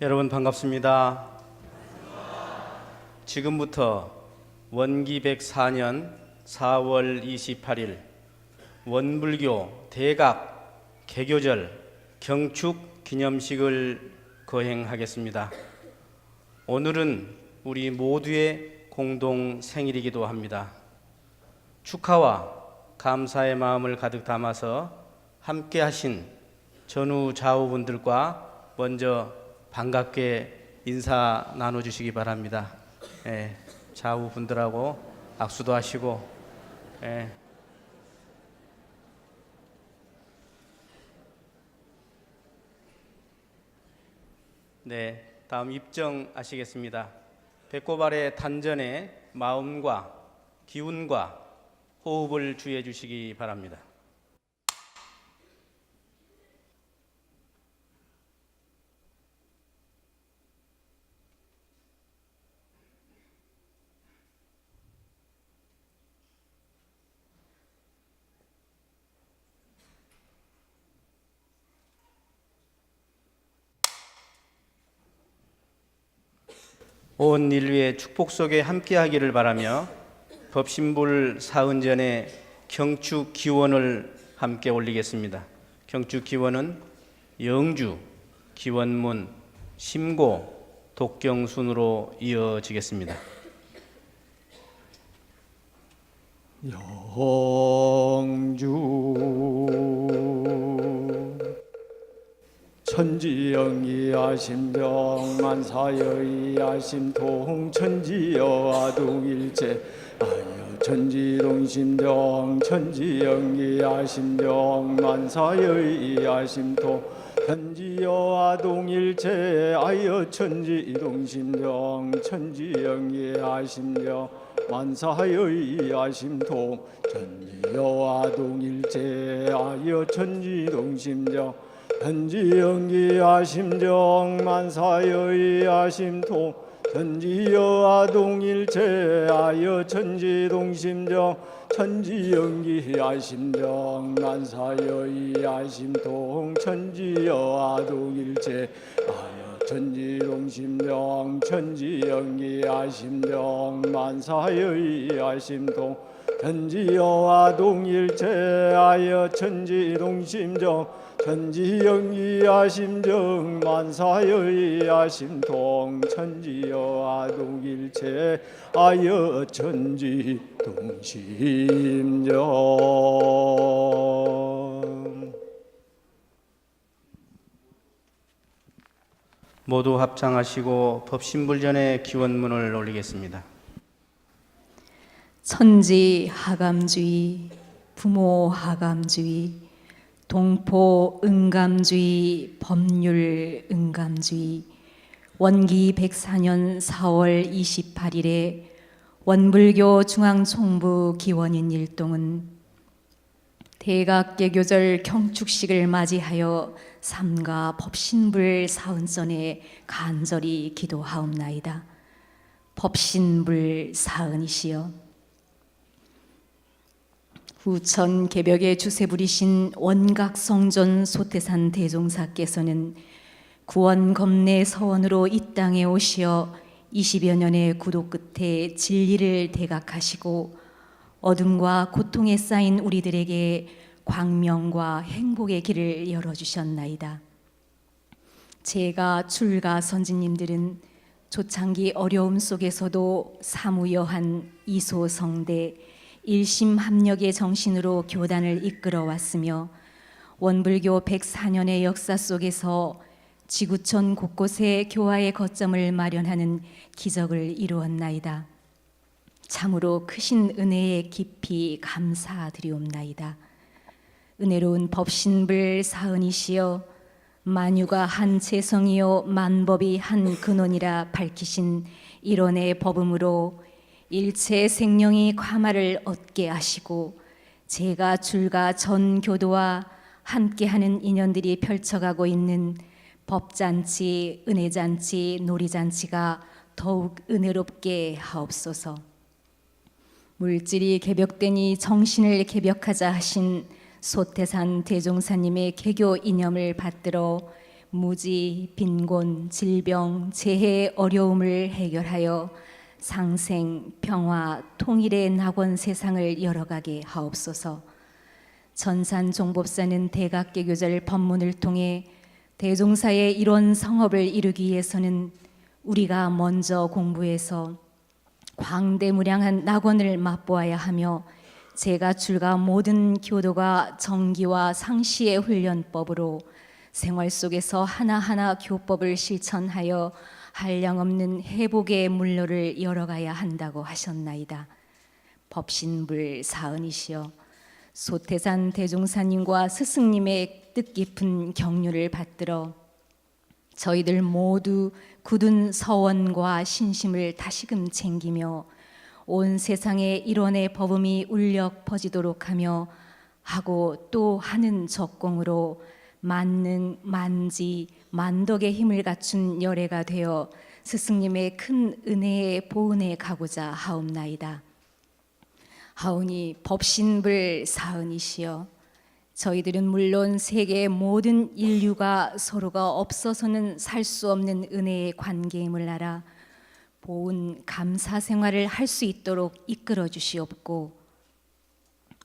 여러분 반갑습니다. 지금부터 원기 104년 4월 28일 원불교 대각 개교절 경축 기념식을 거행하겠습니다. 오늘은 우리 모두의 공동 생일이기도 합니다. 축하와 감사의 마음을 가득 담아서 함께 하신 전후 좌우분들과 먼저 반갑게 인사 나눠주시기 바랍니다. 좌우분들하고 악수도 하시고. 네, 다음 입정하시겠습니다. 배꼽 아래 단전에 마음과 기운과 호흡을 주의해 주시기 바랍니다. 온 인류의 축복 속에 함께하기를 바라며 법신불 사은전의 경축 기원을 함께 올리겠습니다. 경축 기원은 영주, 기원문, 심고, 독경 순으로 이어지겠습니다. 영주 천지영이 아심정 만사여의 아심통 천지여 아동일체 아여 천지동심정 천지영이 아심정 만사여의 아심통 천지여 아동일체 아여 천지동심정 천지영이 아심정 만사여의 아심통 천지여 아동일체 아여 천지동심정 천지영기 아심정 만사여의 아심통 천지여 아동일체 아여 천지동심정 천지영기 아심정 만사여의 아심통 천지여 아동일체 아여 천지동심정 천지영기 아심정 만사여의 아심통 천지여 아동일체 아여 천지동심정 천지영기 아심정 만사여의 아심통 천지여 아동일체 아여 천지동심정. 모두 합창하시고 법신불전의 기원문을 올리겠습니다. 천지 하감주의, 부모 하감주의, 동포 응감주의, 법률 응감주의, 원기 104년 4월 28일에 원불교 중앙총부 기원인 일동은 대각개교절 경축식을 맞이하여 삼가 법신불 사은전에 간절히 기도하옵나이다. 법신불 사은이시여, 후천 개벽의 주세부리신 원각성존 소태산 대종사께서는 구원검내 서원으로 이 땅에 오시어 20여 년의 구도 끝에 진리를 대각하시고 어둠과 고통에 쌓인 우리들에게 광명과 행복의 길을 열어주셨나이다. 제가 출가 선지님들은 초창기 어려움 속에서도 사무여한 이소성대 일심합력의 정신으로 교단을 이끌어왔으며 원불교 104년의 역사 속에서 지구촌 곳곳에 교화의 거점을 마련하는 기적을 이루었나이다. 참으로 크신 은혜에 깊이 감사드리옵나이다. 은혜로운 법신불 사은이시여, 만유가 한 재성이요 만법이 한 근원이라 밝히신 일원의 법음으로 일체 생명이 과마를 얻게 하시고 제가 출가 전 교도와 함께하는 인연들이 펼쳐가고 있는 법잔치, 은혜잔치, 놀이잔치가 더욱 은혜롭게 하옵소서. 물질이 개벽되니 정신을 개벽하자 하신 소태산 대종사님의 개교 이념을 받들어 무지, 빈곤, 질병, 재해, 어려움을 해결하여 상생, 평화, 통일의 낙원 세상을 열어가게 하옵소서. 전산종법사는 대각개교절 법문을 통해 대종사의 이런 성업을 이루기 위해서는 우리가 먼저 공부해서 광대무량한 낙원을 맛보아야 하며 제가 출가 모든 교도가 정기와 상시의 훈련법으로 생활 속에서 하나하나 교법을 실천하여 한량없는 회복의 물로를 열어가야 한다고 하셨나이다. 법신불 사은이시여, 소태산 대종사님과 스승님의 뜻깊은 격려를 받들어 저희들 모두 굳은 서원과 신심을 다시금 챙기며 온 세상에 일원의 법음이 울력 퍼지도록 하고 또 하는 적공으로 만능, 만지, 만덕의 힘을 갖춘 열애가 되어 스승님의 큰 은혜의 보은에 가고자 하옵나이다. 하오니 법신불 사은이시여, 저희들은 물론 세계의 모든 인류가 서로가 없어서는 살 수 없는 은혜의 관계임을 알아 보은 감사 생활을 할 수 있도록 이끌어 주시옵고,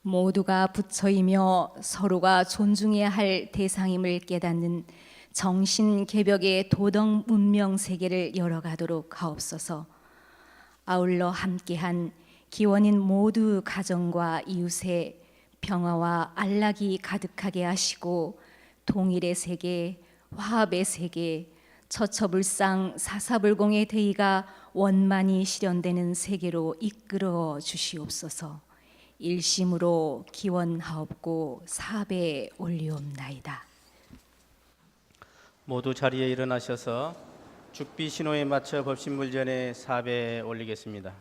모두가 부처이며 서로가 존중해야 할 대상임을 깨닫는 정신개벽의 도덕 문명 세계를 열어가도록 하옵소서. 아울러 함께한 기원인 모두 가정과 이웃의 평화와 안락이 가득하게 하시고 통일의 세계, 화합의 세계, 처처불상 사사불공의 대의가 원만히 실현되는 세계로 이끌어 주시옵소서. 일심으로 기원하옵고 사배에 올리옵나이다. 모두 자리에 일어나셔서 죽비 신호에 맞춰 법신불전에 사배에 올리겠습니다.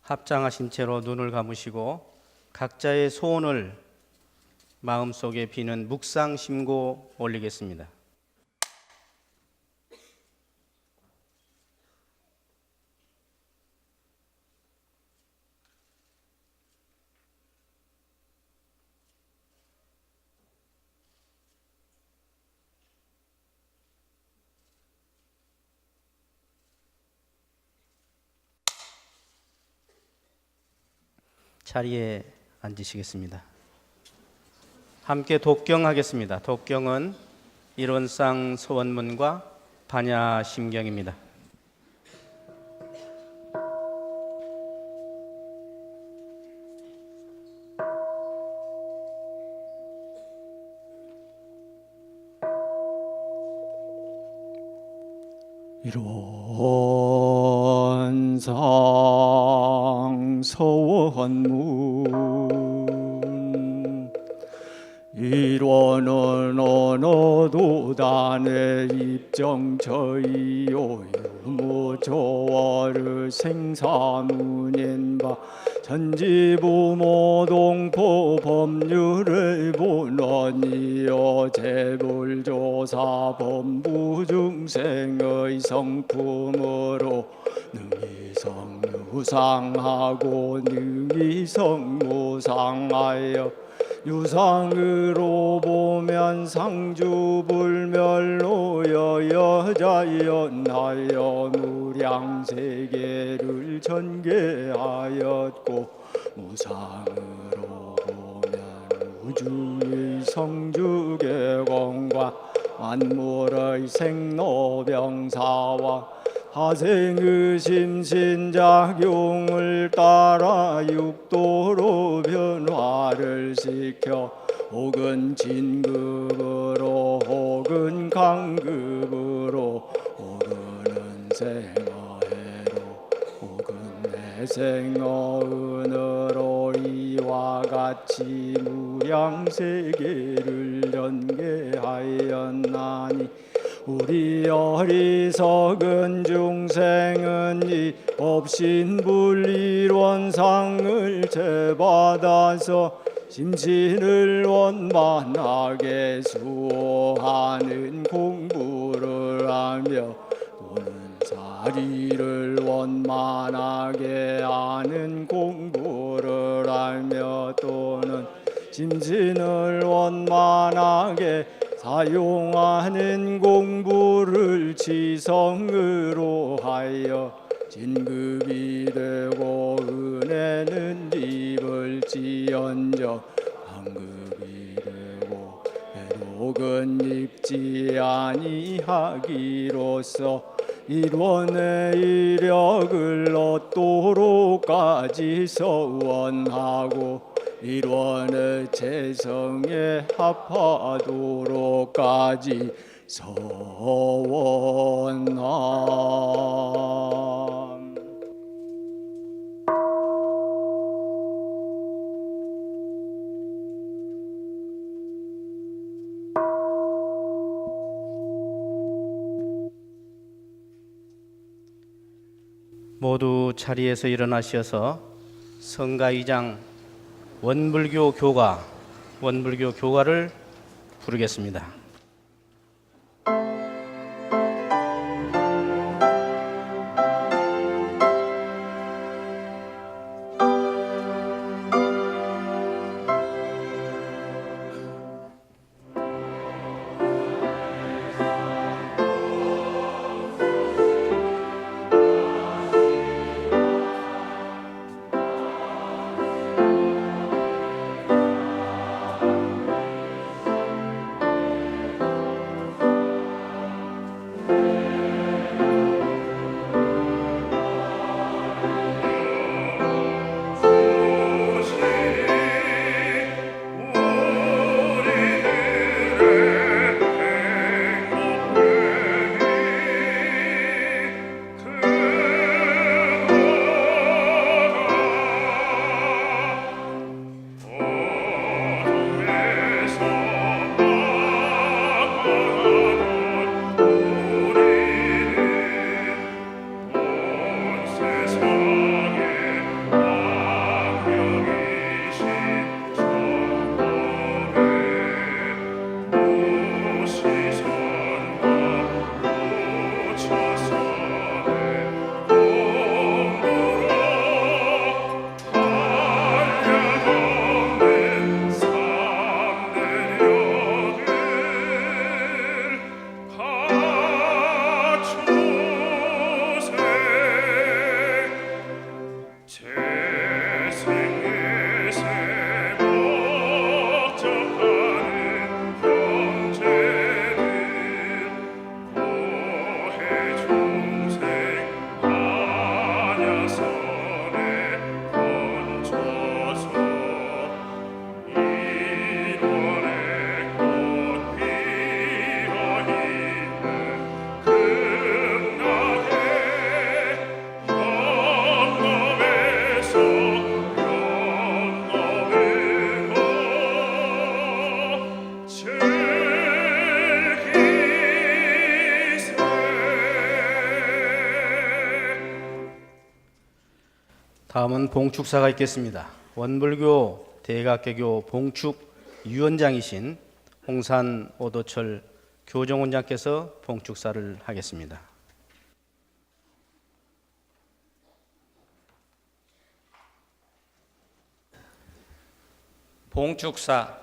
합장하신 채로 눈을 감으시고 각자의 소원을 마음속에 비는 묵상심고 올리겠습니다. 자리에 앉으시겠습니다. 함께 독경하겠습니다. 독경은 일원상 소원문과 반야심경입니다. 일원상 서원문 일원은 어느 도단의 입정처이요 유무조화를 생사문인바 전지부모동포 법률의 본원이여 재불조사 범부중생의 성품으로 능이성유상하고 능이성무상하여 유상으로 보면 상주불멸로여 여자연하여 무량세계를 전개하였고 무상으로 보면 우주의 성주계공과 만물의 생로병사와 하생의 심신작용을 따라 육도로 변화를 시켜 혹은 진급으로 혹은 강급으로 혹은 생어해로 혹은 내생어은으로 같이 무량세계를 연계하였나니 우리 어리석은 중생은 이 법신불일원상을 제받아서 심신을 원만하게 수호하는 공부를 하며 또는 자리를 원만하게 하는 공부를 하며 또는 심신을 원만하게 사용하는 공부를 지성으로 하여 진급이 되고 은혜는 입을지언정 강급이 되고 해독은 입지 아니하기로써 일원의 이력을 얻도록까지 서원하고 일원의 재성에 합하도록까지 서원함. 모두 자리에서 일어나셔서 성가이장 원불교 교가를 부르겠습니다. 다음은 봉축사가 있겠습니다. 원불교 대각개교 봉축위원장이신 홍산 오도철 교정원장께서 봉축사를 하겠습니다. 봉축사.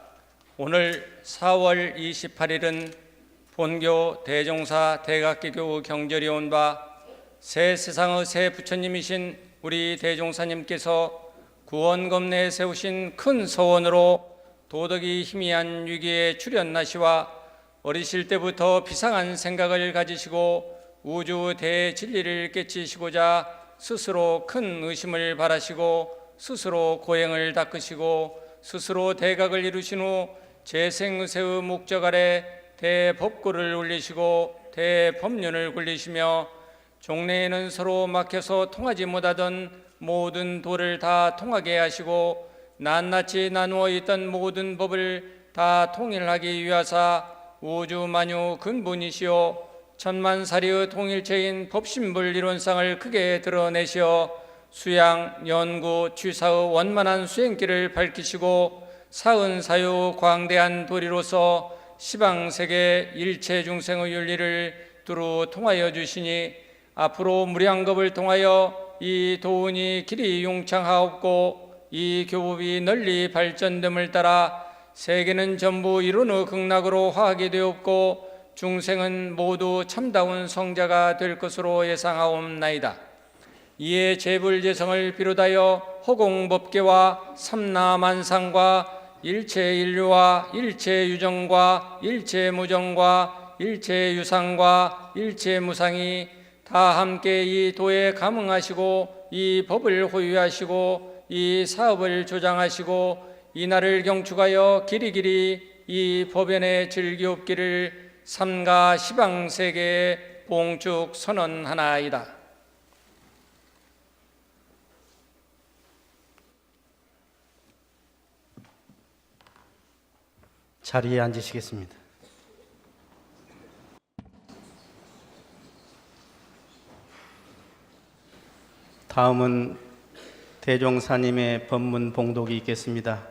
오늘 4월 28일은 본교 대종사 대각개교 경절이 온 바 새 세상의 새 부처님이신 우리 대종사님께서 구원검내에 세우신 큰 서원으로 도덕이 희미한 위기에 출현나시와 어리실 때부터 비상한 생각을 가지시고 우주 대진리를 깨치시고자 스스로 큰 의심을 바라시고 스스로 고행을 닦으시고 스스로 대각을 이루신 후 재생의세의 목적 아래 대법고를 올리시고 대법륜을 굴리시며 종래에는 서로 막혀서 통하지 못하던 모든 도를 다 통하게 하시고 낱낱이 나누어 있던 모든 법을 다 통일하기 위하사 우주 만유 근본이시오 천만사리의 통일체인 법신불 이론상을 크게 드러내시어 수양, 연구, 취사의 원만한 수행길을 밝히시고 사은사유 광대한 도리로서 시방세계 일체 중생의 윤리를 두루 통하여 주시니 앞으로 무량겁을 통하여 이 도운이 길이 용창하옵고 이 교법이 널리 발전됨을 따라 세계는 전부 이론의 극락으로 화하게 되었고 중생은 모두 참다운 성자가 될 것으로 예상하옵나이다. 이에 재불재성을 비롯하여 허공법계와 삼라만상과 일체인류와 일체유정과 일체무정과 일체유상과 일체무상이 다 함께 이 도에 감응하시고 이 법을 호유하시고 이 사업을 조장하시고 이 날을 경축하여 길이길이 이 법연의 즐기옵기를 삼가 시방세계에 봉축 선언하나이다. 자리에 앉으시겠습니다. 다음은 대종사님의 법문 봉독이 있겠습니다.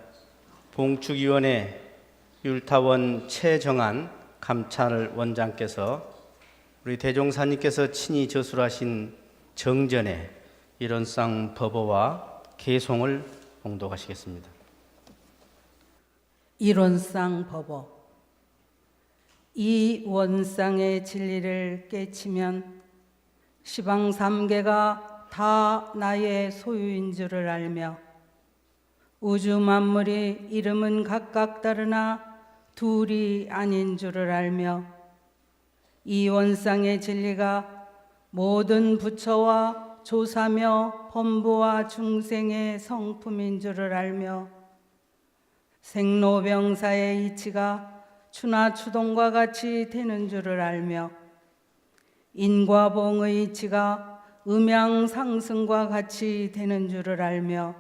봉축위원회 율타원 최정한 감찰 원장께서 우리 대종사님께서 친히 저술하신 정전의 이론상 법어와 개송을 봉독하시겠습니다. 이론상 법어. 이 원상의 진리를 깨치면 시방삼계가 다 나의 소유인 줄을 알며 우주 만물이 이름은 각각 다르나 둘이 아닌 줄을 알며 이 원상의 진리가 모든 부처와 조사며 범부와 중생의 성품인 줄을 알며 생로병사의 이치가 추나 추동과 같이 되는 줄을 알며 인과 봉의 이치가 음양상승과 같이 되는 줄을 알며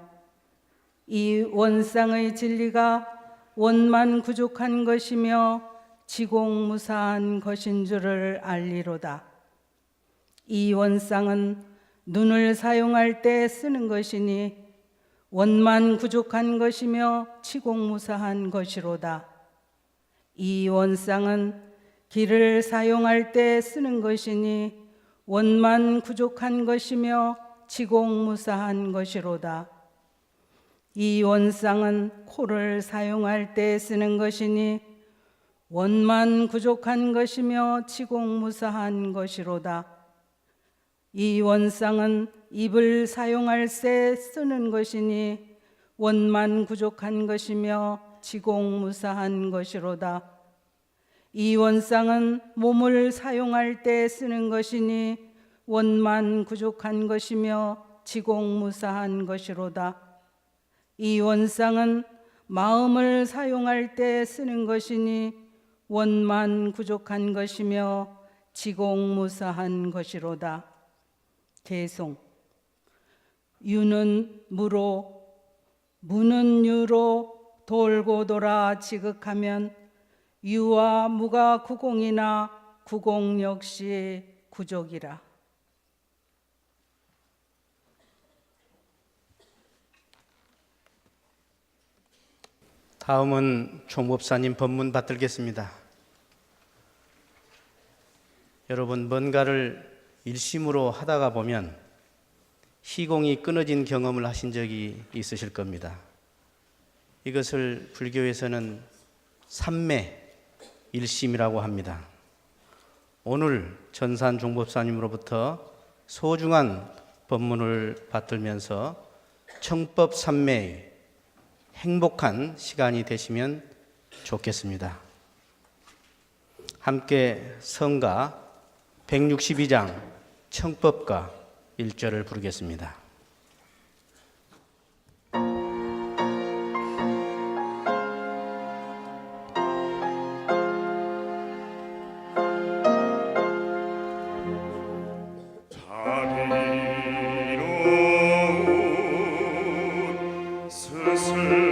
이 원상의 진리가 원만 구족한 것이며 지공무사한 것인 줄을 알리로다. 이 원상은 눈을 사용할 때 쓰는 것이니 원만 구족한 것이며 치공무사한 것이로다. 이 원상은 길을 사용할 때 쓰는 것이니 원만 구족한 것이며 치공무사한 것이로다. 이 원상은 코를 사용할 때 쓰는 것이니 원만 구족한 것이며 치공무사한 것이로다. 이 원상은 입을 사용할 때 쓰는 것이니 원만 구족한 것이며 지공무사한 것이로다. 이 원상은 몸을 사용할 때 쓰는 것이니 원만 구족한 것이며 지공무사한 것이로다. 이 원상은 마음을 사용할 때 쓰는 것이니 원만 구족한 것이며 지공무사한 것이로다. 개송. 유는 무로, 무는 유로 돌고 돌아 지극하면 유와 무가 구공이나 구공 역시 구족이라. 다음은 총법사님 법문 받들겠습니다. 여러분, 뭔가를 일심으로 하다가 보면 희공이 끊어진 경험을 하신 적이 있으실 겁니다. 이것을 불교에서는 삼매 일심이라고 합니다. 오늘 전산 종법사님으로부터 소중한 법문을 받들면서 청법 삼매의 행복한 시간이 되시면 좋겠습니다. 함께 성가 162장 청법가 1절을 부르겠습니다. 자비로운 스승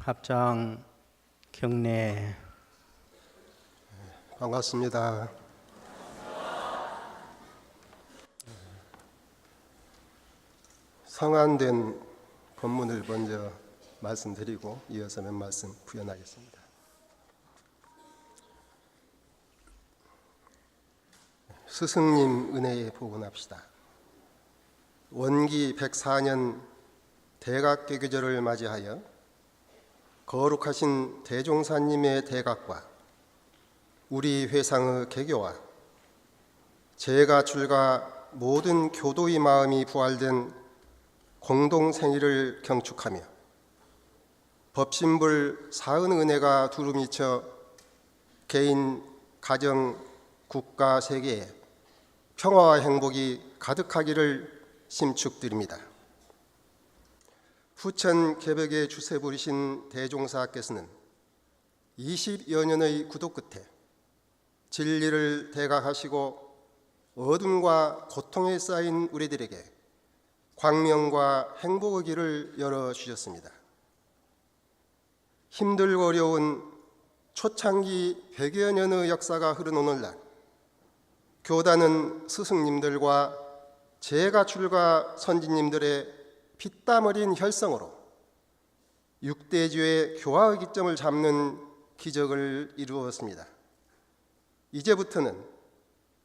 합장 경례. 반갑습니다. 성안된 법문을 먼저 말씀드리고 이어서 몇 말씀 부연하겠습니다. 스승님 은혜에 복원합시다. 원기 104년 대각개교절을 맞이하여 거룩하신 대종사님의 대각과 우리 회상의 개교와 제가 출가 모든 교도의 마음이 부활된 공동생일을 경축하며 법신불 사은 은혜가 두루미쳐 개인, 가정, 국가, 세계에 평화와 행복이 가득하기를 심축드립니다. 후천 개벽의 주세 부리신 대종사께서는 20여 년의 구도 끝에 진리를 대각하시고 어둠과 고통에 쌓인 우리들에게 광명과 행복의 길을 열어주셨습니다. 힘들고 어려운 초창기 100여 년의 역사가 흐른 오늘날 교단은 스승님들과 제가 출가 선진님들의 피땀 어린 혈성으로 육대주의 교화의 기점을 잡는 기적을 이루었습니다. 이제부터는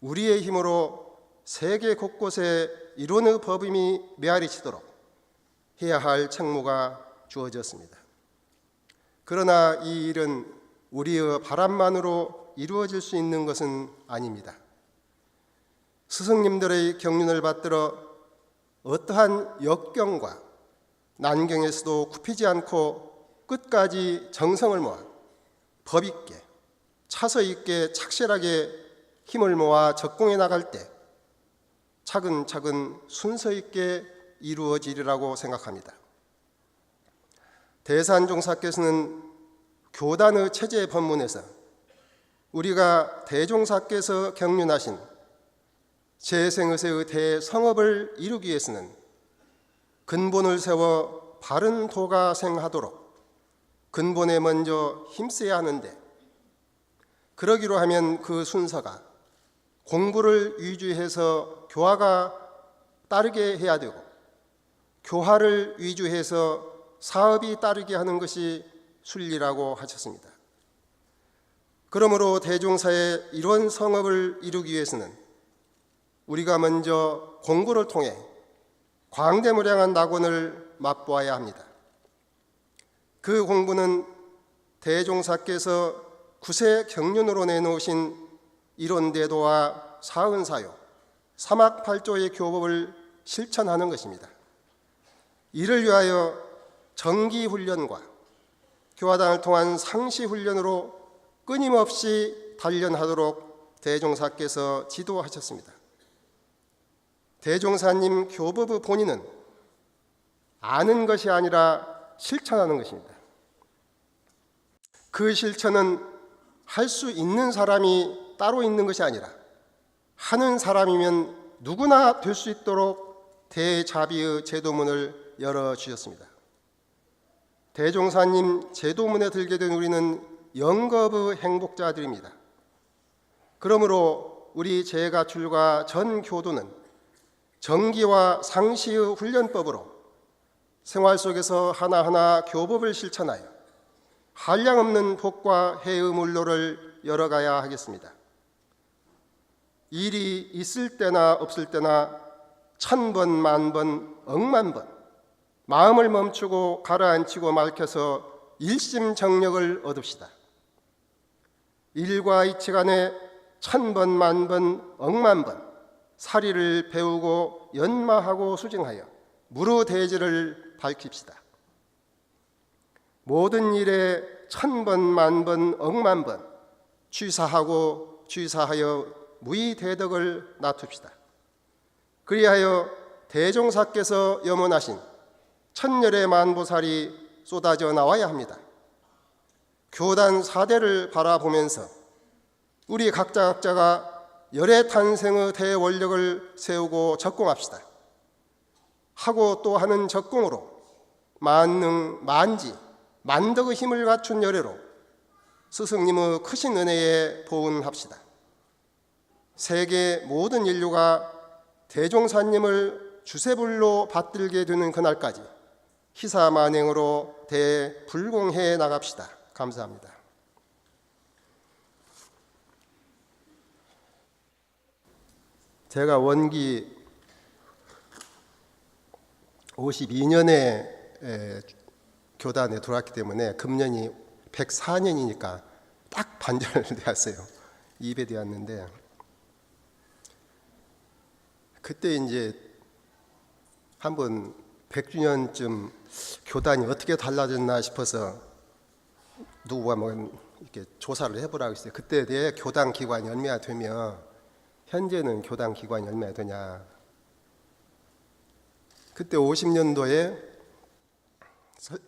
우리의 힘으로 세계 곳곳에 이론의 법임이 메아리치도록 해야 할 책무가 주어졌습니다. 그러나 이 일은 우리의 바람만으로 이루어질 수 있는 것은 아닙니다. 스승님들의 경륜을 받들어 어떠한 역경과 난경에서도 굽히지 않고 끝까지 정성을 모아 법 있게 차서 있게 착실하게 힘을 모아 적공해 나갈 때 차근차근 순서 있게 이루어지리라고 생각합니다. 대산종사께서는 교단의 체제 법문에서 우리가 대종사께서 경륜하신 재생의세의 대성업을 이루기 위해서는 근본을 세워 바른 도가 생하도록 근본에 먼저 힘써야 하는데, 그러기로 하면 그 순서가 공부를 위주해서 교화가 따르게 해야 되고 교화를 위주해서 사업이 따르게 하는 것이 순리라고 하셨습니다. 그러므로 대종사의 이런 성업을 이루기 위해서는 우리가 먼저 공부를 통해 광대무량한 낙원을 맛보아야 합니다. 그 공부는 대종사께서 구세 경륜으로 내놓으신 이론대도와 사은사요, 사막팔조의 교법을 실천하는 것입니다. 이를 위하여 정기훈련과 교화단을 통한 상시훈련으로 끊임없이 단련하도록 대종사께서 지도하셨습니다. 대종사님 교법의 본의는 아는 것이 아니라 실천하는 것입니다. 그 실천은 할 수 있는 사람이 따로 있는 것이 아니라 하는 사람이면 누구나 될 수 있도록 대자비의 제도문을 열어주셨습니다. 대종사님 제도문에 들게 된 우리는 영겁의 행복자들입니다. 그러므로 우리 재가출가 전 교도는 정기와 상시의 훈련법으로 생활 속에서 하나하나 교법을 실천하여 한량없는 복과 해의 물로를 열어가야 하겠습니다. 일이 있을 때나 없을 때나 1000번, 만번, 억만번 마음을 멈추고 가라앉히고 맑혀서 일심정력을 얻읍시다. 일과 이치간에 1000번, 만번, 억만번 사리를 배우고 연마하고 수정하여 무르대지를 밝힙시다. 모든 일에 1000번, 만번, 억만번 취사하고 취사하여 무의대덕을 놔둡시다. 그리하여 대종사께서 염원하신 천열의 만보살이 쏟아져 나와야 합니다. 교단 4대를 바라보면서 우리 각자가 열의 탄생의 대원력을 세우고 적공합시다. 하고 또 하는 적공으로 만능, 만지, 만덕의 힘을 갖춘 열애로 스승님의 크신 은혜에 보은합시다. 세계 모든 인류가 대종사님을 주세불로 받들게 되는 그날까지 희사만행으로 대불공해 나갑시다. 감사합니다. 제가 원기 52년에 교단에 들어왔기 때문에 금년이 104년이니까 딱 반절 되었어요. 입에 되었는데 그때 이제 한번 100주년쯤 교단이 어떻게 달라졌나 싶어서 누구가 뭐 이렇게 조사를 해보라고 했어요. 그때에 대해 교단 기관이 얼마나 되며 현재는 교단 기관이 얼마나 되냐. 그때 50년도에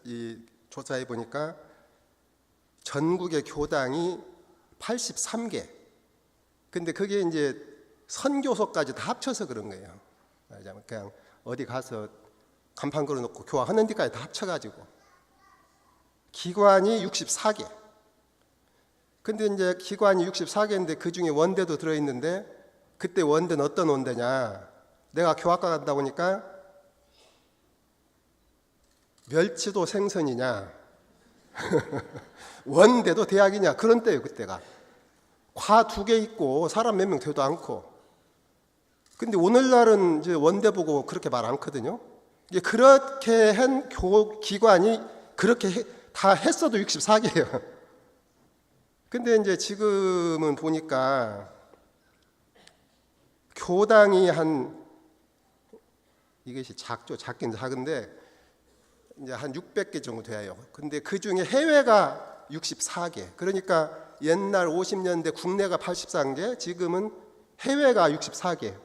이 조사해 보니까 전국의 교당이 83개. 근데 그게 이제 선교소까지 다 합쳐서 그런 거예요. 그냥 어디 가서 간판 걸어놓고 교화하는 데까지 다 합쳐가지고 기관이 64개. 근데 이제 기관이 64개인데 그 중에 원대도 들어있는데 그때 원대는 어떤 원대냐? 내가 교학과 간다 보니까 멸치도 생선이냐? 원대도 대학이냐? 그런 때예요 그때가. 과 2개 있고 사람 몇 명 되도 않고. 근데 오늘날은 이제 원대 보고 그렇게 말 않거든요. 이게 그렇게 한 기관이 그렇게 다 했어도 64개예요. 근데 이제 지금은 보니까 교당이 한 이것이 작긴 작은데 이제 한 600개 정도 돼요. 근데 그 중에 해외가 64개. 그러니까 옛날 50년대 국내가 83개, 지금은 해외가 64개.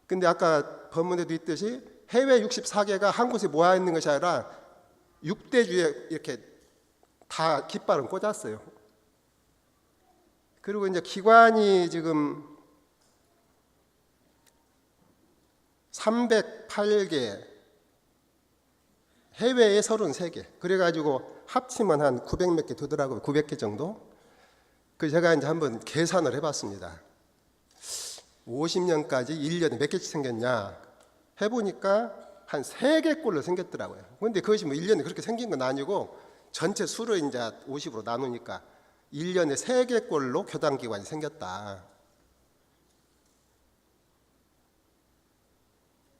근데 아까 법문에도 있듯이 해외 64개가 한 곳에 모여 있는 것이 아니라 6대주에 이렇게 다 깃발은 꽂았어요. 그리고 이제 기관이 지금 308개, 해외에 33개. 그래가지고 합치면 한 900 몇 개 되더라고요. 900개 정도. 그래서 제가 이제 한번 계산을 해봤습니다. 50년까지 1년에 몇 개씩 생겼냐 해보니까 한 3개꼴로 생겼더라고요. 근데 그것이 뭐 1년에 그렇게 생긴 건 아니고 전체 수를 이제 50으로 나누니까 1년에 3개꼴로 교단기관이 생겼다.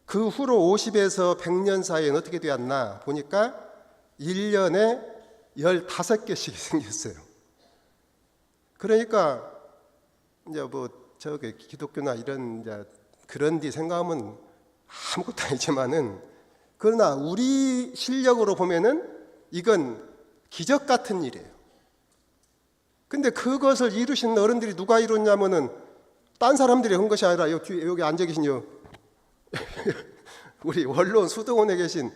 그 후로 50에서 100년 사이에는 어떻게 되었나 보니까 1년에 15개씩이 생겼어요. 그러니까 이제 뭐 저기 기독교나 이런 이제 그런 데 생각하면 아무것도 아니지만은 그러나 우리 실력으로 보면은 이건 기적 같은 일이에요. 근데 그것을 이루신 어른들이 누가 이뤘냐면은 딴 사람들이 한 것이 아니라 여기 앉아 계신 우리 원로원 수도원에 계신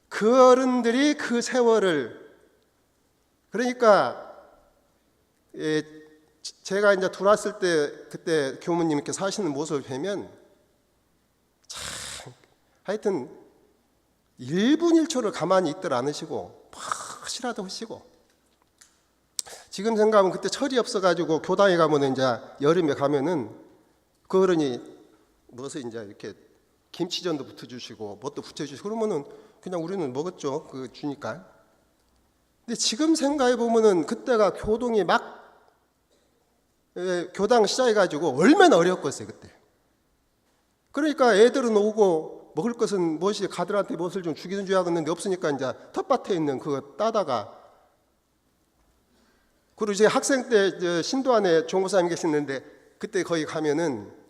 그 어른들이 그 세월을 그러니까 제가 이제 들어왔을 때 그때 교무님께서 하시는 모습을 보면 참 하여튼 1분 1초를 가만히 있들 않으시고 팍이라도 하시고 지금 생각하면 그때 철이 없어가지고 교당에 가면은 이제 여름에 가면은 그 어른이 무엇을 이제 이렇게 김치전도 붙여주시고 뭣도 붙여주시고 그러면은 그냥 우리는 먹었죠. 그 주니까. 근데 지금 생각해 보면은 그때가 교동이 막 교당 시작해가지고 얼마나 어려웠겠어요 그때. 그러니까 애들은 오고 먹을 것은 무엇이 가들한테 무엇을 좀 주기는 줘야 하겠는데 없으니까 이제 텃밭에 있는 그거 따다가 그리고 이제 학생 때 신도안에 종고사님 계셨는데 그때 거기 가면은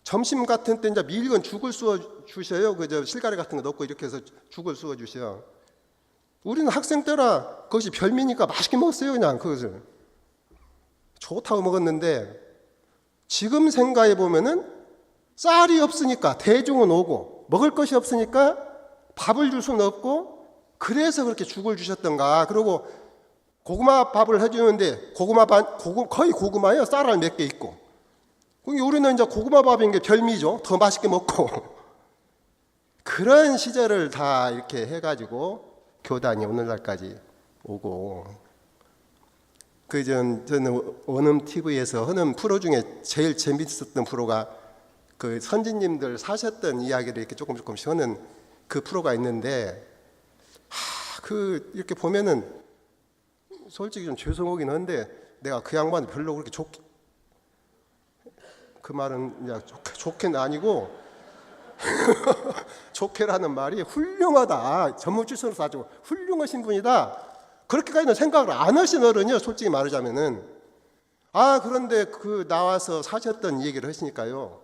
점심 같은 때 이제 밀건 죽을 쑤어 주셔요. 그 실가래 같은 거 넣고 이렇게 해서 죽을 쑤어 주셔. 우리는 학생 때라 그것이 별미니까 맛있게 먹었어요 그냥 그것을. 좋다고 먹었는데 지금 생각해 보면은 쌀이 없으니까 대중은 오고 먹을 것이 없으니까 밥을 줄 수는 없고 그래서 그렇게 죽을 주셨던가. 그리고 고구마 밥을 해주는데 거의 고구마예요. 쌀알 몇 개 있고. 우리는 이제 고구마 밥인 게 별미죠. 더 맛있게 먹고. 그런 시절을 다 이렇게 해가지고 교단이 오늘날까지 오고. 저는 원음 TV에서 하는 프로 중에 제일 재밌었던 프로가 그 선진님들 사셨던 이야기를 이렇게 조금씩 하는 그 프로가 있는데, 이렇게 보면은 솔직히 좀 죄송하긴 한데 내가 그 양반 별로 그렇게 그 말은 이제 좋게는 아니고 좋게라는 말이 훌륭하다. 전문 출신으로서 아주 훌륭하신 분이다. 그렇게까지는 생각을 안 하신 어른이요. 솔직히 말하자면은. 그런데 그 나와서 사셨던 얘기를 하시니까요.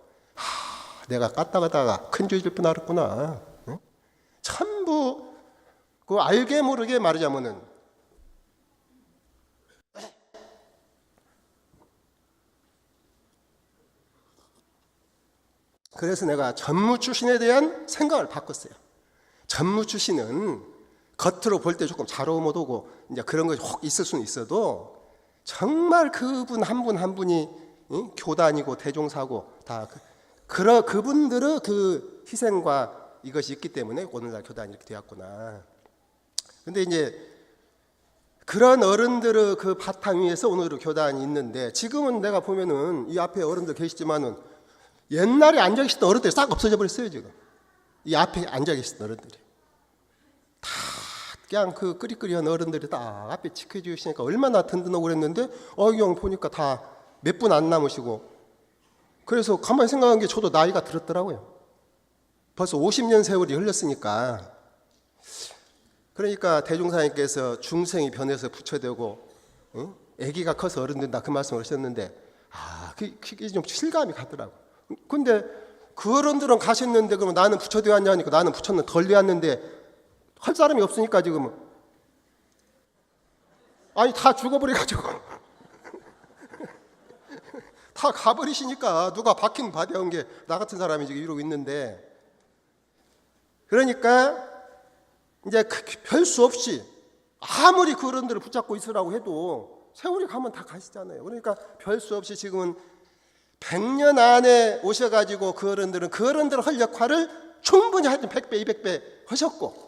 내가 까딱하다가 큰 죄질 뻔 알았구나. 응? 전부 그 알게 모르게 말하자면은 그래서 내가 전무 출신에 대한 생각을 바꿨어요. 전무 출신은 겉으로 볼 때 조금 잘 오못 오고 이제 그런 것이 혹 있을 수는 있어도 정말 그분 한 분 한 분이 교단이고 대종사고 다 그분들의 그 희생과 이것이 있기 때문에 오늘날 교단이 이렇게 되었구나. 근데 이제 그런 어른들의 그 바탕 위에서 오늘의 교단이 있는데 지금은 내가 보면은 이 앞에 어른들 계시지만은 옛날에 앉아 계시던 어른들이 싹 없어져 버렸어요. 지금 이 앞에 앉아 계시던 어른들이 다 그냥 그 끄리끄리한 어른들이 다 앞에 지켜주시니까 얼마나 든든하고 그랬는데 형 보니까 다 몇 분 안 남으시고. 그래서 가만히 생각한 게 저도 나이가 들었더라고요. 벌써 50년 세월이 흘렀으니까. 그러니까 대종사님께서 중생이 변해서 부처되고 아기가 커서 어른 된다 그 말씀을 하셨는데 그게 좀 실감이 가더라고. 근데 그 어른들은 가셨는데 그러면 나는 부처되었냐 하니까 나는 부처는 덜 되었는데 할 사람이 없으니까 지금은 다 죽어버려가지고 다 가버리시니까 누가 박힌 받아온 게 나 같은 사람이 지금 이러고 있는데, 그러니까 이제 별 수 없이 아무리 그 어른들을 붙잡고 있으라고 해도 세월이 가면 다 가시잖아요. 그러니까 별 수 없이 지금은 100년 안에 오셔가지고 그 어른들은 그 어른들 할 역할을 충분히 하여튼 100배 200배 하셨고,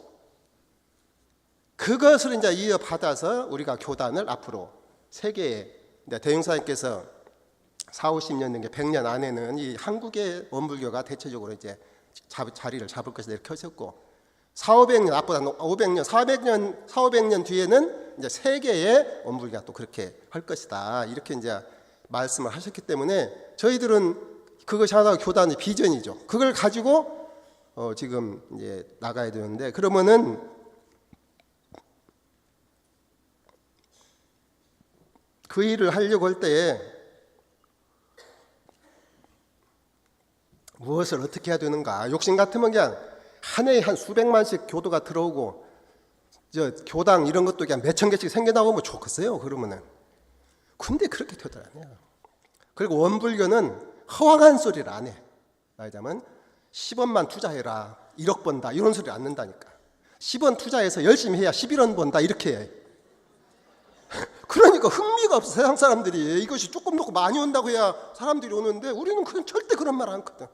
그것을 이제 이어받아서 우리가 교단을 앞으로 세계에 대흥사님께서 40-50년 된 게 100년 안에는 이 한국의 원불교가 대체적으로 이제 자리를 잡을 것이다 이렇게 하셨고, 400-500년 앞보다 500년 400년 뒤에는 이제 세계의 원불교가 또 그렇게 할 것이다 이렇게 이제 말씀을 하셨기 때문에 저희들은 그것이 하나가 교단의 비전이죠. 그걸 가지고 지금 이제 나가야 되는데, 그러면은 그 일을 하려고 할 때에 무엇을 어떻게 해야 되는가. 욕심 같으면 그냥 한 해에 한 수백만씩 교도가 들어오고 교당 이런 것도 그냥 몇천 개씩 생겨나오면 좋겠어요. 그러면은. 근데 그렇게 되더라 안 해요. 그리고 원불교는 허황한 소리를 안 해. 말하자면 10원만 투자해라 1억 번다 이런 소리 안 는다니까. 10원 투자해서 열심히 해야 11원 번다 이렇게 해. 그러니까 흥미가 없어. 세상 사람들이 이것이 조금 넣고 많이 온다고 해야 사람들이 오는데 우리는 그냥 절대 그런 말 안 하거든.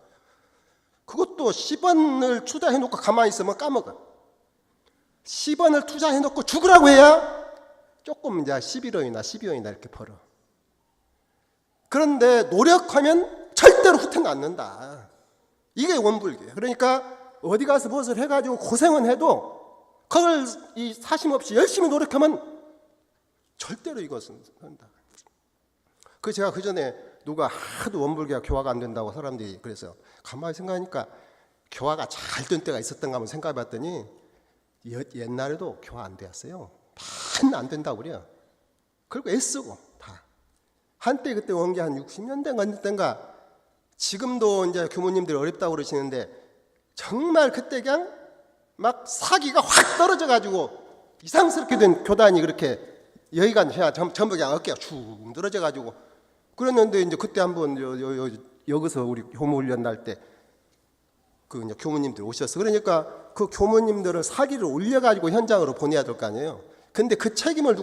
그것도 10원을 투자해놓고 가만히 있으면 까먹어. 10원을 투자해놓고 죽으라고 해야 조금 이제 11원이나 12원이나 이렇게 벌어. 그런데 노력하면 절대로 후퇴는 않는다. 이게 원불교예요. 그러니까 어디 가서 무엇을 해가지고 고생은 해도 그걸 이 사심 없이 열심히 노력하면 절대로 이것은 한다. 그 제가 그 전에 누가 하도 원불교가 교화가 안 된다고 사람들이 그래서 가만히 생각하니까 교화가 잘 된 때가 있었던가 한번 생각해봤더니 옛날에도 교화 안 되었어요. 다 안 된다고 그래요. 그리고 애쓰고 다 한때 그때 온 게 한 60년대인가 지금도 이제 교무님들이 어렵다고 그러시는데 정말 그때 그냥 막 사기가 확 떨어져 가지고 이상스럽게 된 교단이 그렇게 여기가 그냥 전부 그냥 어깨가 축 늘어져 가지고 그랬는데 이제 그때 한번 여기서 우리 교무 훈련 날 때 그 이제 교무님들 오셨어. 그러니까 그 교무님들을 사기를 올려 가지고 현장으로 보내야 될 거 아니에요. 근데 그 책임을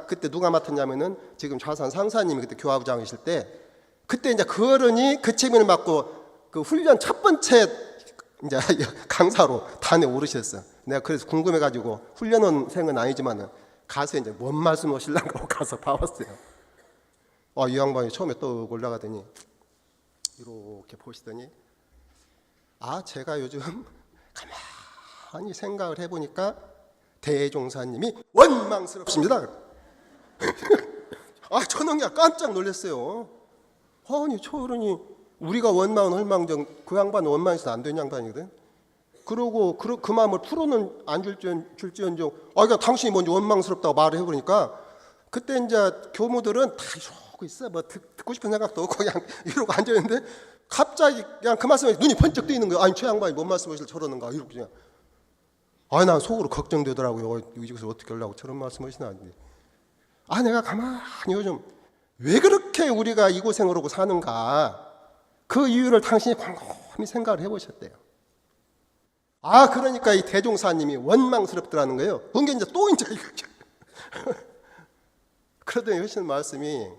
그때 누가 맡았냐면은 지금 좌산 상사님이 그때 교화부장이실 때 그때 이제 그 어른이 그 책임을 맡고 그 훈련 첫 번째 이제 강사로 단에 오르셨어. 내가 그래서 궁금해가지고 훈련원생은 아니지만은 가서 이제 뭔 말씀 하실란가 하고 가서 봐봤어요. 이 양반이 처음에 떡 올라가더니 이렇게 보시더니 제가 요즘 가만히 생각을 해보니까 대종사님이 원망스럽습니다. 저는 그냥 깜짝 놀랐어요. 아니 저 어른이 우리가 원망은 헐망정 그 양반은 원망해서 안 되는 양반이거든. 그러고 그 마음을 풀어는 안 줄지언정 그러니까 당신이 먼저 원망스럽다고 말을 해버리니까 그때 이제 교무들은 다 이러고 있어. 뭐 듣고 싶은 생각도 없고 그냥 이러고 앉아있는데 갑자기 그냥 그 말씀에 눈이 번쩍 뜨이는 거예요. 아니 저 양반이 뭔 말씀하실 저러는가 이러고 그냥 난 속으로 걱정되더라고요. 이것을 어떻게 하려고 저런 말씀하시나. 내가 가만히 요즘 왜 그렇게 우리가 이 고생을 하고 사는가 그 이유를 당신이 곰곰이 생각을 해보셨대요. 그러니까 이 대종사님이 원망스럽더라는 거예요. 그게 이제 또 이제 그러더니 하시는 말씀이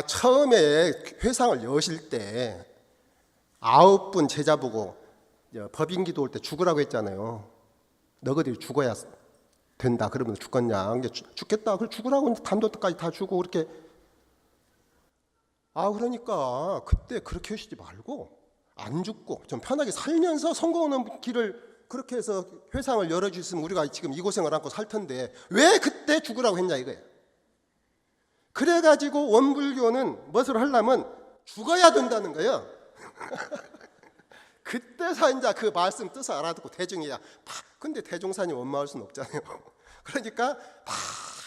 처음에 회상을 여실 때 9분 제자 보고 법인기도 올 때 죽으라고 했잖아요. 너희들이 죽어야 된다. 그러면 죽겠냐? 죽겠다. 그래 죽으라고 담도까지 다 주고 그렇게. 그러니까 그때 그렇게 하시지 말고 안 죽고 좀 편하게 살면서 성공하는 길을 그렇게 해서 회상을 열어주셨으면 우리가 지금 이 고생을 안고 살 텐데 왜 그때 죽으라고 했냐 이거예요. 그래가지고 원불교는 무엇을 하려면 죽어야 된다는 거예요. 그때서 이제 그 말씀 뜻을 알아듣고 대중이야. 근데 대종사님 원망할 수는 없잖아요. 그러니까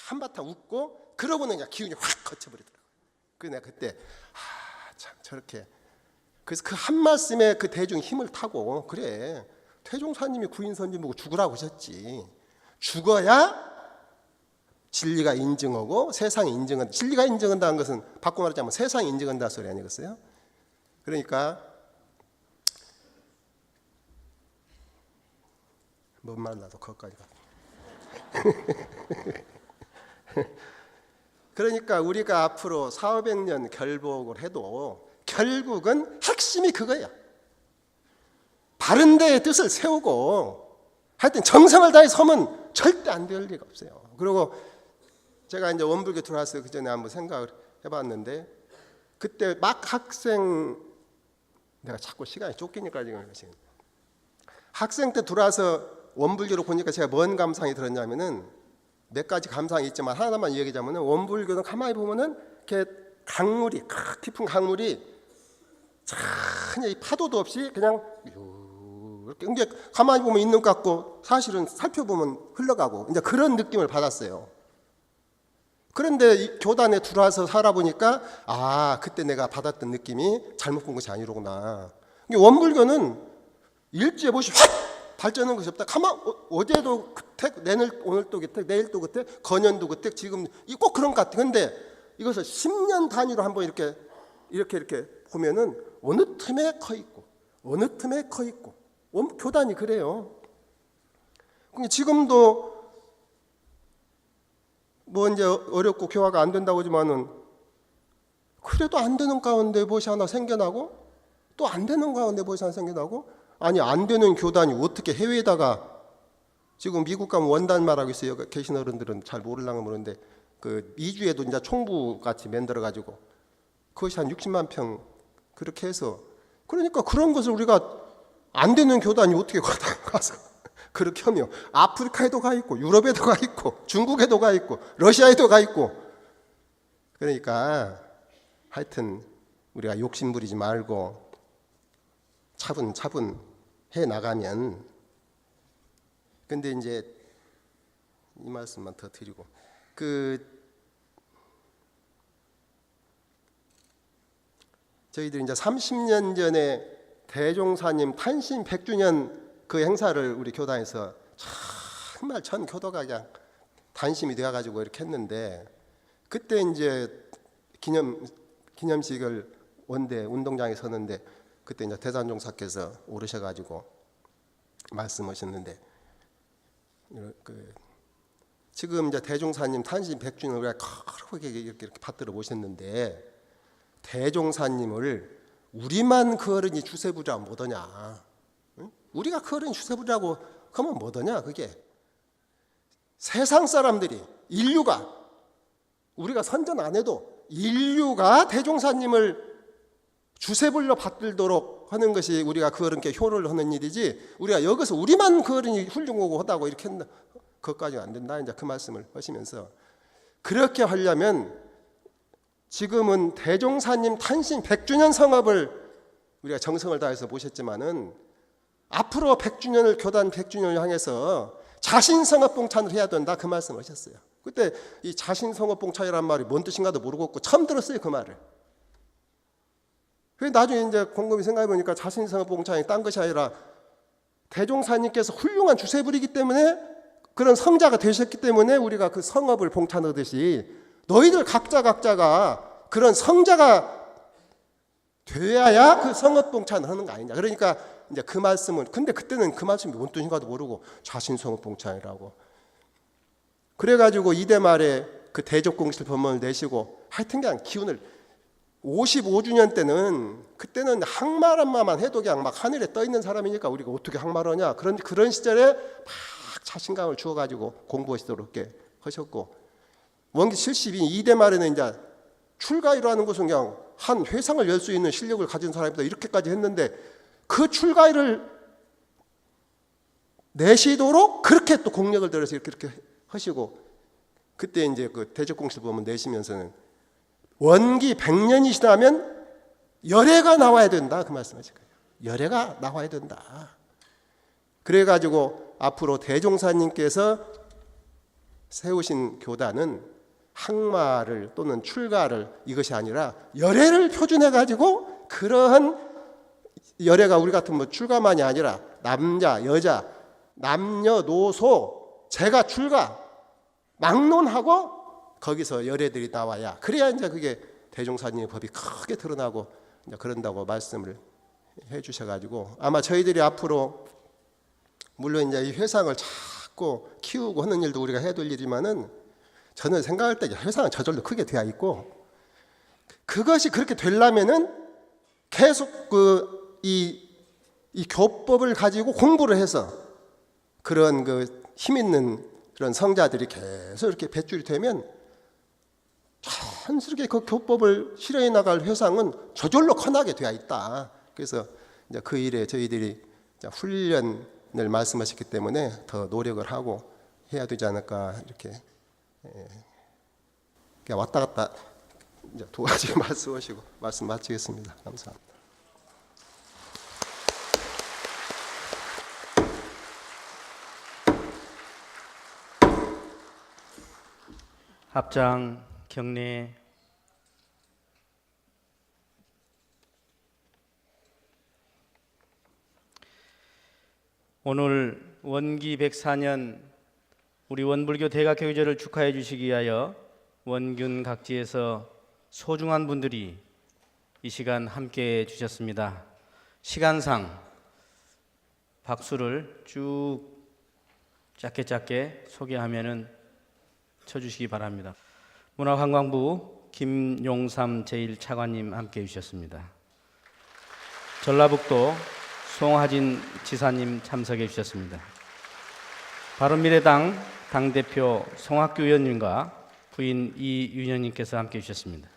한바탕 웃고 그러고는 그냥 기운이 확 거쳐버리더라고요. 그래서 내가 그때 참 저렇게 그래서 그 한 말씀에 그 대중 힘을 타고 그래 태종사님이 구인선진 보고 죽으라고 하셨지. 죽어야 진리가 인증하고 세상이 인증한다. 진리가 인증한다는 것은 바꿔 말하자면 세상이 인증한다는 소리 아니겠어요? 그러니까 뭔 말 나도 거기까지 가. 그러니까 우리가 앞으로 400년 결복을 해도 결국은 핵심이 그거야. 바른 데의 뜻을 세우고 하여튼 정성을 다해 서면 절대 안 될 리가 없어요. 그리고 제가 이제 원불교 들어와서 그 전에 한번 생각을 해봤는데 그때 막 내가 자꾸 시간이 쫓기니까 지금 학생 때 들어와서 원불교로 보니까 제가 뭔 감상이 들었냐면은 몇 가지 감상이 있지만 하나만 얘기하자면은 원불교는 가만히 보면은 이렇게 강물이 깊은 강물이 전혀 파도도 없이 그냥 이렇게 근데 가만히 보면 있는 것 같고 사실은 살펴보면 흘러가고 이제 그런 느낌을 받았어요. 그런데 이 교단에 들어와서 살아보니까 그때 내가 받았던 느낌이 잘못 본 것이 아니로구나. 원불교는 일주에 보시 확 발전한 것이 없다. 어제도 그택, 오늘 또 그택, 내일 또 그택, 거년도 그택, 지금 꼭 그런 것 같아. 근데 이것을 10년 단위로 한번 이렇게 보면은 어느 틈에 커 있고 어느 틈에 커 있고 교단이 그래요. 지금도 뭐 이제 어렵고 교화가 안 된다고 하지만은 그래도 안 되는 가운데 무엇이 하나 생겨나고 또 안 되는 가운데 무엇이 하나 생겨나고 아니 안 되는 교단이 어떻게 해외에다가 지금 미국 가면 원단 말하고 있어요. 계신 어른들은 잘 모르려면 모르는데 그 미주에도 이제 총부 같이 만들어 가지고 그것이 한 60만 평 그렇게 해서 그러니까 그런 것을 우리가 안 되는 교단이 어떻게 가서 그렇게 하며 아프리카에도 가 있고 유럽에도 가 있고 중국에도 가 있고 러시아에도 가 있고 그러니까 하여튼 우리가 욕심 부리지 말고 차분차분 해 나가면 근데 이제 이 말씀만 더 드리고 저희들이 이제 30년 전에 대종사님 탄신 100주년 그 행사를 우리 교단에서 정말 전 교도가 그냥 단심이 되어가지고 이렇게 했는데 그때 이제 기념식을 원대 운동장에 서는데 그때 이제 대산종사께서 오르셔가지고 말씀하셨는데 지금 이제 대종사님 탄신 100주년 우리가 크게 이렇게 받들어 모셨는데 대종사님을 우리만 그 어른이 주세부자 뭐더냐? 응? 우리가 그 어른이 주세부자고 그러면 뭐더냐? 그게 세상 사람들이 인류가 우리가 선전 안 해도 인류가 대종사님을 주세불로 받들도록 하는 것이 우리가 그 어른께 효를 하는 일이지 우리가 여기서 우리만 그 어른이 훌륭하고 하다고 이렇게 했나? 그것까지는 안 된다. 이제 그 말씀을 하시면서 그렇게 하려면 지금은 대종사님 탄신 100주년 성업을 우리가 정성을 다해서 모셨지만은 앞으로 100주년을 교단 100주년을 향해서 자신 성업 봉찬을 해야 된다 그 말씀을 하셨어요. 그때 이 자신 성업 봉찬이란 말이 뭔 뜻인가도 모르고 처음 들었어요 그 말을. 그래서 나중에 이제 곰곰이 생각해 보니까 자신 성업 봉찬이 딴 것이 아니라 대종사님께서 훌륭한 주세불이기 때문에 그런 성자가 되셨기 때문에 우리가 그 성업을 봉찬하듯이 너희들 각자가 그런 성자가 돼야 그 성업 봉찬을 하는 거 아니냐. 그러니까 이제 그 말씀은 근데 그때는 그 말씀이 뭔 뜻인가도 모르고 자신 성업 봉찬이라고. 그래가지고 이대 말에 그 대적공실 법문을 내시고 하여튼 그냥 기운을 55주년 때는 그때는 항마란마만 해도 그냥 막 하늘에 떠 있는 사람이니까 우리가 어떻게 항마하냐 그런 시절에 막 자신감을 주어가지고 공부하시도록 이렇게 하셨고 원기 72대 말에는 이제 출가위라는 것은 그냥 한 회상을 열 수 있는 실력을 가진 사람이다 이렇게까지 했는데 그 출가위를 내시도록 그렇게 또 공력을 들여서 이렇게 하시고 그때 이제 그 대적공실 보면 내시면서는 원기 100년이시다면 열애가 나와야 된다 그 말씀하실 거예요. 열애가 나와야 된다. 그래가지고 앞으로 대종사님께서 세우신 교단은 항마를 또는 출가를 이것이 아니라 열애를 표준해 가지고 그러한 열애가 우리 같은 뭐 출가만이 아니라 남자 여자 남녀노소 제가 출가 막론하고 거기서 열애들이 나와야 그래야 이제 그게 대종사님의 법이 크게 드러나고 이제 그런다고 말씀을 해주셔 가지고 아마 저희들이 앞으로 물론 이제 이 회상을 자꾸 키우고 하는 일도 우리가 해야 될 일이지만은 저는 생각할 때 회상은 저절로 크게 되어 있고 그것이 그렇게 되려면은 계속 이 교법을 가지고 공부를 해서 그런 그 힘 있는 그런 성자들이 계속 이렇게 배출이 되면 자연스럽게 그 교법을 실현해 나갈 회상은 저절로 커나게 되어 있다. 그래서 이제 그 일에 저희들이 훈련을 말씀하셨기 때문에 더 노력을 하고 해야 되지 않을까 이렇게 그냥 왔다 갔다 이제 두 가지 말씀하시고 말씀 마치겠습니다. 감사합니다. 합장 경례. 오늘 원기 104년 우리 원불교 대각교제를 축하해 주시기 위하여 원균 각지에서 소중한 분들이 이 시간 함께해 주셨습니다. 시간상 박수를 쭉 짧게 소개하면은 쳐주시기 바랍니다. 문화관광부 김용삼 제1차관님 함께해 주셨습니다. 전라북도 송하진 지사님 참석해 주셨습니다. 바른미래당 당대표 송학규 의원님과 부인 이윤영님께서 함께해 주셨습니다.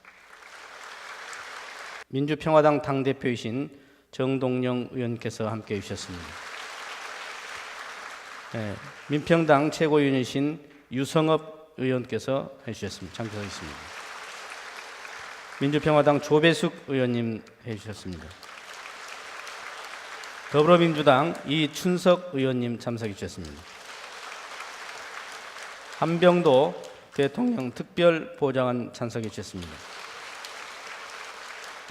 민주평화당 당대표이신 정동영 의원께서 함께해 주셨습니다. 민평당 최고위원이신 유성업 의원께서 해주셨습니다. 참석하셨습니다. 민주평화당 조배숙 의원님 해주셨습니다. 더불어민주당 이춘석 의원님 참석해 주셨습니다. 한병도 대통령 특별보좌관 참석해 주셨습니다.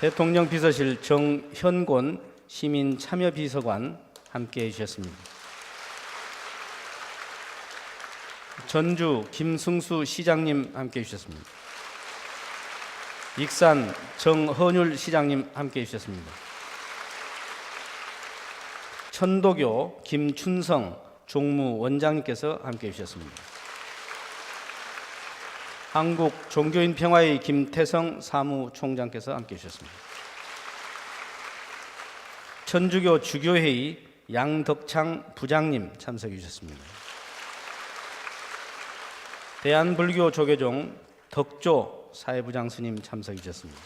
대통령 비서실 정현곤 시민참여비서관 함께해 주셨습니다. 전주 김승수 시장님 함께해 주셨습니다. 익산 정헌율 시장님 함께해 주셨습니다. 천도교 김춘성 종무원장님께서 함께해 주셨습니다. 한국종교인평화회 김태성 사무총장께서 함께해 주셨습니다. 천주교 주교회의 양덕창 부장님 참석해 주셨습니다. 대한불교 조계종 덕조 사회부장 스님 참석해 주셨습니다.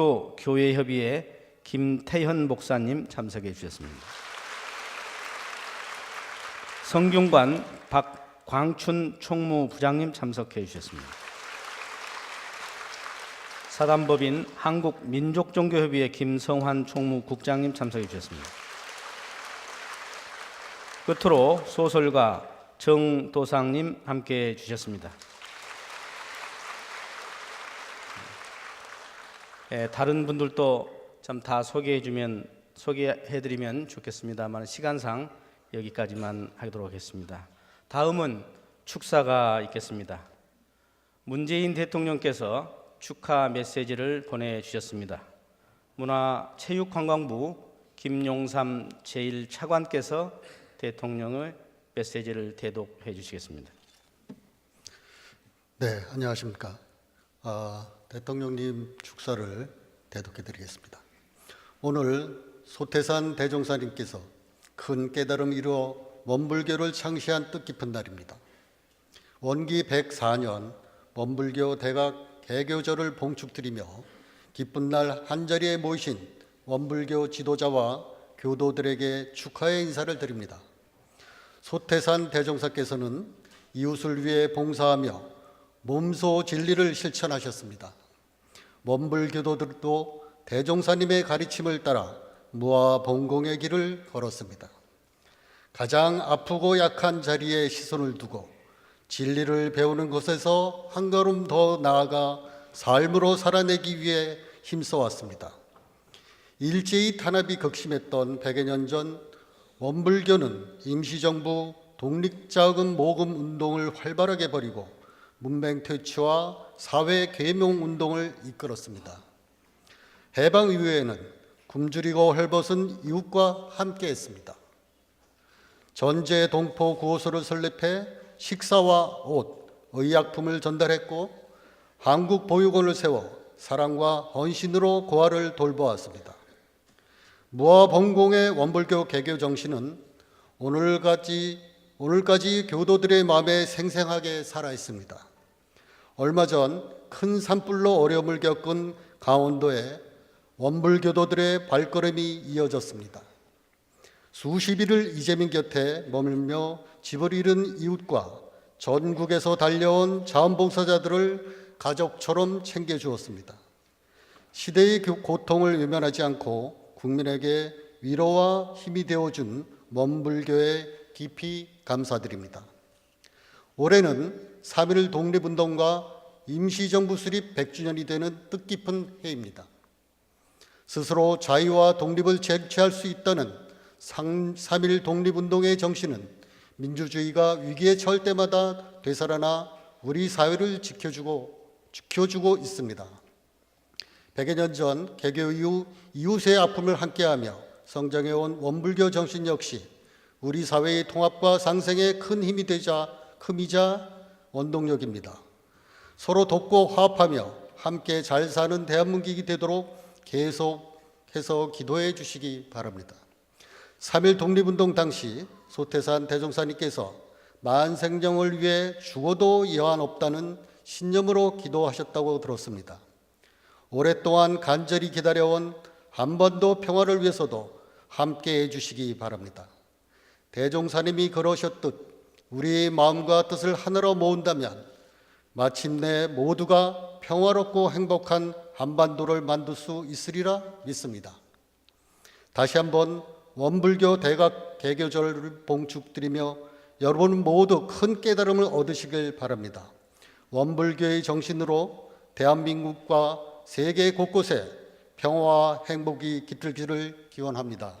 한국기독교교회협의회 김태현 목사님 참석해 주셨습니다. 성균관 박광춘 총무부장님 참석해 주셨습니다. 사단법인 한국민족종교협의회 김성환 총무국장님 참석해 주셨습니다. 끝으로 소설가 정도상님 함께해 주셨습니다. 다른 분들도 참 다 소개해드리면 좋겠습니다만 시간상 여기까지만 하도록 하겠습니다. 다음은 축사가 있겠습니다. 문재인 대통령께서 축하 메시지를 보내주셨습니다. 문화체육관광부 김용삼 제1차관께서 대통령의 메시지를 대독해 주시겠습니다. 네, 안녕하십니까. 대통령님 축사를 대독해 드리겠습니다. 오늘 소태산 대종사님께서 큰 깨달음을 이루어 원불교를 창시한 뜻깊은 날입니다. 원기 104년 원불교 대각 개교절을 봉축드리며 기쁜 날 한자리에 모이신 원불교 지도자와 교도들에게 축하의 인사를 드립니다. 소태산 대종사께서는 이웃을 위해 봉사하며 몸소 진리를 실천하셨습니다. 원불교도들도 대종사님의 가르침을 따라 무아봉공의 길을 걸었습니다. 가장 아프고 약한 자리에 시선을 두고 진리를 배우는 것에서 한 걸음 더 나아가 삶으로 살아내기 위해 힘써왔습니다. 일제히 탄압이 극심했던 100여 년 전 원불교는 임시정부 독립자금 모금 운동을 활발하게 벌이고 문맹 퇴치와 사회 계몽 운동을 이끌었습니다. 해방 이후에는 굶주리고 헐벗은 이웃과 함께했습니다. 전제 동포 구호소를 설립해 식사와 옷, 의약품을 전달했고 한국 보육원을 세워 사랑과 헌신으로 고아를 돌보았습니다. 무아봉공의 원불교 개교 정신은 오늘까지 교도들의 마음에 생생하게 살아있습니다. 얼마 전 큰 산불로 어려움을 겪은 강원도에 원불교도들의 발걸음이 이어졌습니다. 수십 일을 이재민 곁에 머물며 집을 잃은 이웃과 전국에서 달려온 자원봉사자들을 가족처럼 챙겨주었습니다. 시대의 고통을 외면하지 않고 국민에게 위로와 힘이 되어준 원불교에 깊이 감사드립니다. 올해는 3.1 독립운동과 임시정부 수립 100주년이 되는 뜻깊은 해입니다. 스스로 자유와 독립을 쟁취할 수 있다는 3.1 독립운동의 정신은 민주주의가 위기에 처할 때마다 되살아나 우리 사회를 지켜주고 있습니다. 100여 년 전 개교 이후 이웃의 아픔을 함께하며 성장해온 원불교 정신 역시 우리 사회의 통합과 상생에 큰 힘이 되자 큼이자 원동력입니다. 서로 돕고 화합하며 함께 잘 사는 대한민국이 되도록 계속해서 기도해 주시기 바랍니다. 3.1 독립운동 당시 소태산 대종사님께서 만생령을 위해 죽어도 여한 없다는 신념으로 기도하셨다고 들었습니다. 오랫동안 간절히 기다려온 한반도 평화를 위해서도 함께 해주시기 바랍니다. 대종사님이 그러셨듯 우리의 마음과 뜻을 하나로 모은다면 마침내 모두가 평화롭고 행복한 한반도를 만들 수 있으리라 믿습니다. 다시 한번 원불교 대각 개교절을 봉축드리며 여러분 모두 큰 깨달음을 얻으시길 바랍니다. 원불교의 정신으로 대한민국과 세계 곳곳에 평화와 행복이 깃들기를 기원합니다.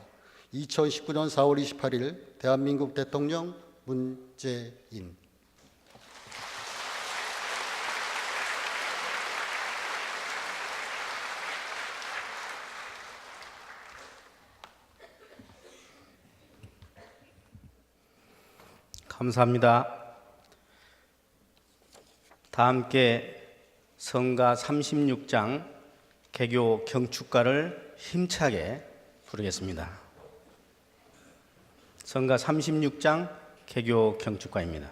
2019년 4월 28일 대한민국 대통령 문재인. 감사합니다. 다 함께 성가 36장 개교 경축가를 힘차게 부르겠습니다. 성가 36장 개교 경축가입니다.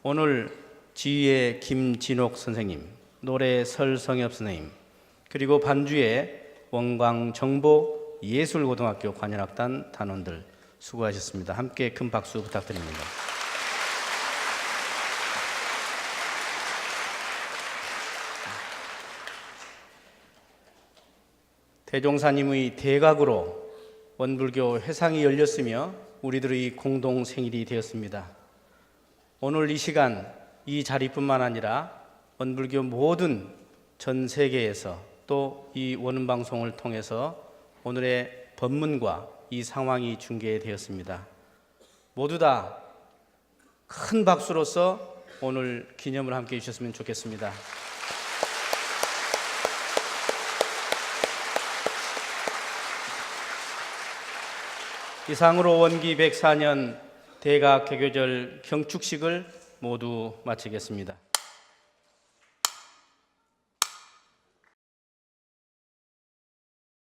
오늘 지휘의 김진옥 선생님, 노래 설성엽 선생님, 그리고 반주의 원광정보 예술고등학교 관현악단 단원들 수고하셨습니다. 함께 큰 박수 부탁드립니다. 대종사님의 대각으로 원불교 회상이 열렸으며 우리들의 공동 생일이 되었습니다. 오늘 이 시간 이 자리뿐만 아니라 원불교 모든 전 세계에서 또 이 원음방송을 통해서 오늘의 법문과 이 상황이 중계되었습니다. 모두 다 큰 박수로서 오늘 기념을 함께 해주셨으면 좋겠습니다. 이상으로 원기 104년 대각 개교절 경축식을 모두 마치겠습니다.